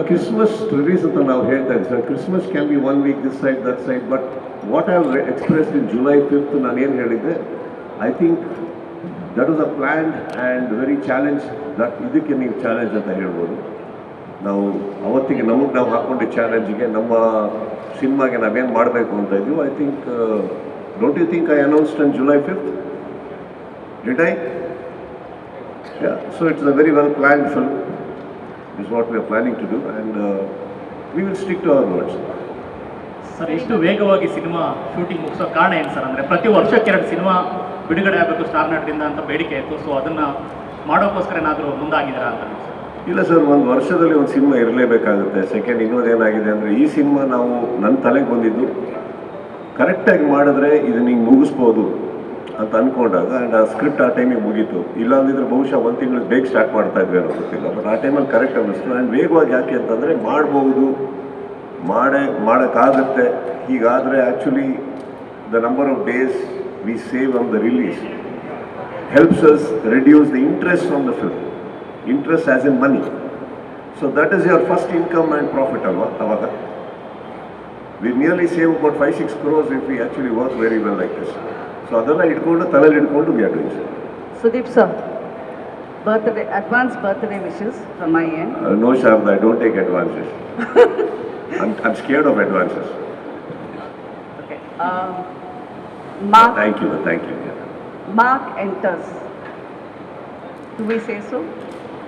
Christmas release ಅಂತ ನಾವು ಹೇಳ್ತಾ ಇದ್ದೀವಿ sir. Christmas can be 1 week this side that side, but what I expressed in July 5th ನಾನು ಏನು ಹೇಳಿದ್ದೆ, I think that was a planned and very challenge. That ಇದಕ್ಕೆ ನೀವು challenge ಅಂತ ಹೇಳ್ಬೋದು. ನಾವು ಅವತ್ತಿಗೆ ನಮಗೆ ನಾವು ಹಾಕ್ಕೊಂಡೆ ಚಾಲೆಂಜಿಗೆ, ನಮ್ಮ ಸಿನಿಮಾಗೆ ನಾವೇನು ಮಾಡಬೇಕು ಅಂತ ಇದ್ದೀವಿ. I think don't you think I announced on July 5th? Did I? Yeah, so it's a very well planned film. Is what we are planning to do, and we will stick to our words. Sir, ಎಷ್ಟು ವೇಗವಾಗಿ cinema shooting ಮುಗಿಸೋ ಕಾರಣ ಏನು sir? ಅಂದರೆ ಪ್ರತಿ ವರ್ಷಕ್ಕೆ 2 cinema ಬಿಡುಗಡೆ ಆಗಬೇಕು star ನಟರಿಂದ ಅಂತ ಬೇಡಿಕೆ ಇತ್ತು. ಸೊ ಅದನ್ನು ಮಾಡೋಕ್ಕೋಸ್ಕರ ಏನಾದರೂ ಮುಂದಾಗಿದ್ದೀರಾ ಅಂತ? ಇಲ್ಲ ಸರ್, ಒಂದು ವರ್ಷದಲ್ಲಿ ಒಂದು ಸಿನಿಮಾ ಇರಲೇಬೇಕಾಗುತ್ತೆ. ಸೆಕೆಂಡ್ ಇನ್ನೊಂದೇನಾಗಿದೆ ಅಂದರೆ, ಈ ಸಿನಿಮಾ ನಾವು ನನ್ನ ತಲೆಗೆ ಬಂದಿದ್ದು ಕರೆಕ್ಟಾಗಿ ಮಾಡಿದ್ರೆ ಇದನ್ನ ಹಿಂಗೆ ಮುಗಿಸ್ಬೋದು ಅಂತ ಅಂದ್ಕೊಂಡಾಗ, ಆ್ಯಂಡ್ ಆ ಸ್ಕ್ರಿಪ್ಟ್ ಆ ಟೈಮಿಗೆ ಮುಗೀತು. ಇಲ್ಲಾಂದಿದ್ರೆ ಬಹುಶಃ 1 ತಿಂಗಳು ಬೇಗ ಸ್ಟಾರ್ಟ್ ಮಾಡ್ತಾ ಇದ್ವಿ ಅನ್ನೋ ಗೊತ್ತಿಲ್ಲ. ಬಟ್ ಆ ಟೈಮಲ್ಲಿ ಕರೆಕ್ಟ್ ಅನ್ನಿಸ್ತು. ಆ್ಯಂಡ್ ವೇಗವಾಗಿ ಯಾಕೆ ಅಂತಂದರೆ, ಮಾಡ್ಬೋದು, ಮಾಡೋಕ್ಕಾಗುತ್ತೆ. ಹೀಗಾದರೆ actually the number of days we save on the release helps us reduce the interest on the film. Interest as in money. So that is your first income and profit alva avaga. We nearly save about 5-6 crores if we actually work very well like this. So adanna idkondu talali idkondu we are doing so. Sudeep sir, advance birthday wishes from my end. No Sharda, I don't take advances. I'm scared of advances. Okay. Mark. Thank you. Yeah. Mark enters. Do we say so?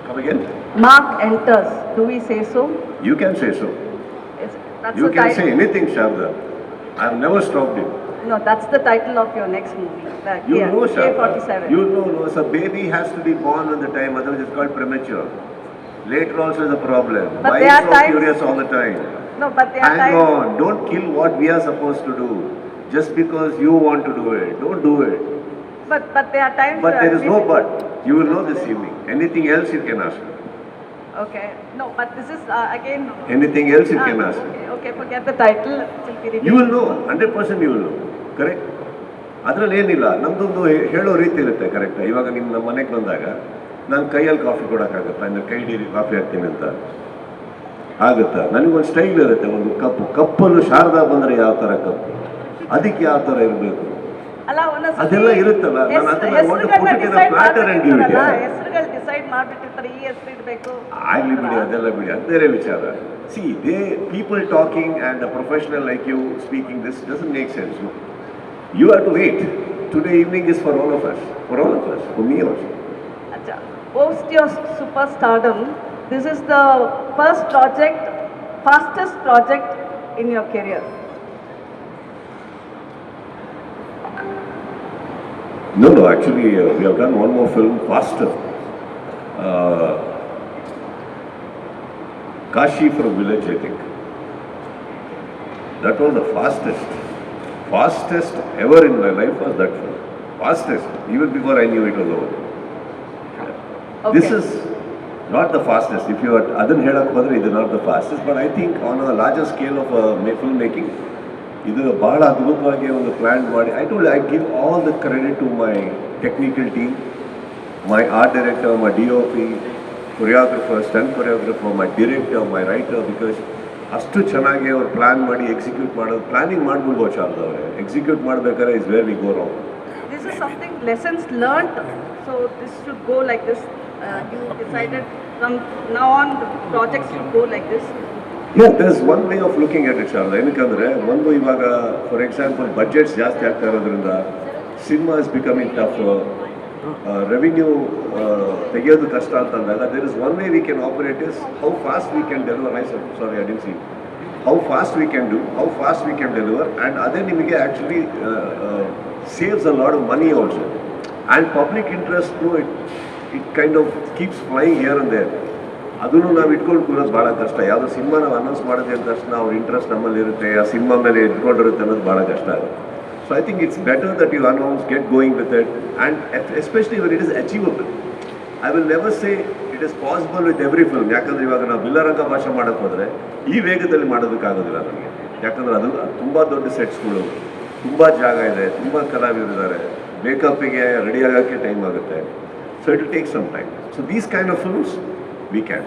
Come again? Mark enters. Do we say so? You can say so. That's You the can title. say anything, Sharda. I've never stopped you. No, that's the title of your next movie. You know, Sharda. K47. You know, so baby has to be born on the time, otherwise it's called premature. Later also is a problem. But Why there are are so times- curious all the time? No, but there are Hang times. on, don't kill what we are supposed to do just because you want to do it. Don't do it. But there are times. But there is no but. You will know this evening. Anything else you can ask me. Okay. No, but this is again. Anything else you can ask me. Okay, forget the title. It will be revealed. You will know, 100% you will know. Correct? ಅದರಲ್ಲಿ ಏನಿಲ್ಲ, ನಮ್ಮದೊಂದು ಹೇಳೋ ರೀತಿ ಇರುತ್ತೆ. Correct? ಇವಾಗ ನಿಮ್ಮ ನಮ್ಮ ಮನೆಗೆ ಬಂದಾಗ ನಾನು ಕೈಯಲ್ಲಿ ಕಾಫಿ ಕೊಡೋಕ್ಕಾಗತ್ತಾ? ಅಂದರೆ ಕೈ ಡೀರಿ ಕಾಫಿ ಹಾಕ್ತೀನಿ ಅಂತ ಆಗುತ್ತಾ? ನನಗೊಂದು ಸ್ಟೈಲ್ ಇರುತ್ತೆ. ಒಂದು ಕಪ್ಪನ್ನು ಶಾರದಾ ಬಂದರೆ ಯಾವ ಥರ ಕಪ್ಪು, ಅದಕ್ಕೆ ಯಾವ ಥರ ಇರಬೇಕು, ಅದೆಲ್ಲ ಇರುತ್ತಲ್ಲ. ನಾನು ಅದನ್ನ ಪ್ಲಾಟರ್ ಅಂಡ್ ಗಿವ್ ಇಟ್. ಹೆಸರುಗಳು ಡಿಸೈಡ್ ಮಾಡಿಬಿಟ್ಟಿರ್ತಾರೆ, ಈ ಹೆಸರು ಇಡಬೇಕು. ಆಗಲಿ ಬಿಡಿ, ಅದೆಲ್ಲ ಬಿಡಿ, ಅದು ಬೇರೆ ವಿಚಾರ. C, people talking and a professional like you speaking this doesn't make sense. No? You have to wait. Today evening is for all of us, for me also. Acha. Post your superstardom, this is the fastest project in your career. No, actually we have done one more film faster. Kashi from Village, I think. That was the fastest ever in my life was that film. Fastest, even before I knew it was over. Okay. This is not the fastest. If you are adhan helak hodre, it is not the fastest, but I think on a larger scale of film making, ಇದು ಬಹಳ ಅದ್ಭುತವಾಗಿ ಒಂದು plan ಮಾಡಿ. I give all the credit to my technical team, my art director, my DOP, choreographer, stunt choreographer, my director, my writer, because ಅಷ್ಟು ಚೆನ್ನಾಗಿ ಅವ್ರು plan ಮಾಡಿ execute ಮಾಡೋದು. ಪ್ಲ್ಯಾನಿಂಗ್ ಮಾಡ್ಬಿಡ್ಬೋದು ಶಾರದಾ ಅವರೇ, ಎಕ್ಸಿಕ್ಯೂಟ್ ಮಾಡಬೇಕಾದ್ರೆ is where we go wrong. This is something lessons learned, so this should go like this. You decided from now on the projects should go like this. Yeah, there's one way of looking at it, Sharada. ಏನಕ್ಕಂದರೆ ಒಂದು ಇವಾಗ for example budgets ಜಾಸ್ತಿ ಆಗ್ತಾ ಇರೋದ್ರಿಂದ cinema is becoming tough, revenue ತೆಗೆಯೋದು ಕಷ್ಟ ಅಂತಂದಾಗ there is one way we can operate is how fast we can deliver. Sorry, I didn't see. How fast we can do, how fast we can deliver, and ಅದೇ ನಿಮಗೆ actually saves a lot of money also. And public interest too, it kind of keeps flying here and there. ಅದನ್ನು ನಾವು ಇಟ್ಕೊಂಡು ಕೂರೋದು ಭಾಳ ಕಷ್ಟ. ಯಾವುದೋ cinema ನಾವು announce ಮಾಡಿದೆ ಅಂದ ತಕ್ಷಣ ಅವ್ರ ಇಂಟ್ರೆಸ್ಟ್ ನಮ್ಮಲ್ಲಿ ಇರುತ್ತೆ, ಆ ಸಿನಿಮಾ ಮೇಲೆ ಇಟ್ಕೊಂಡಿರುತ್ತೆ ಅನ್ನೋದು ಭಾಳ ಕಷ್ಟ ಆಗುತ್ತೆ. So I think it's better that you announce, get going with it, and especially when it is achievable. I will never say it is possible with every film. ಯಾಕಂದರೆ ಇವಾಗ ನಾವು ಬಿಲ್ಲರಂಗ ಭಾಷೆ ಮಾಡೋಕ್ಕೆ ಹೋದರೆ ಈ ವೇಗದಲ್ಲಿ ಮಾಡೋದಕ್ಕಾಗೋದಿಲ್ಲ ನನಗೆ. ಯಾಕಂದರೆ ಅದು ತುಂಬ ದೊಡ್ಡ ಸೆಟ್ಸ್ಗಳು, ತುಂಬ ಜಾಗ ಇದೆ, ತುಂಬ ಕಲಾವಿದರಿದ್ದಾರೆ, ಮೇಕಪ್ಪಿಗೆ ರೆಡಿ ಆಗೋಕ್ಕೆ ಟೈಮ್ ಆಗುತ್ತೆ. So it will take some time. So these kind of films we can.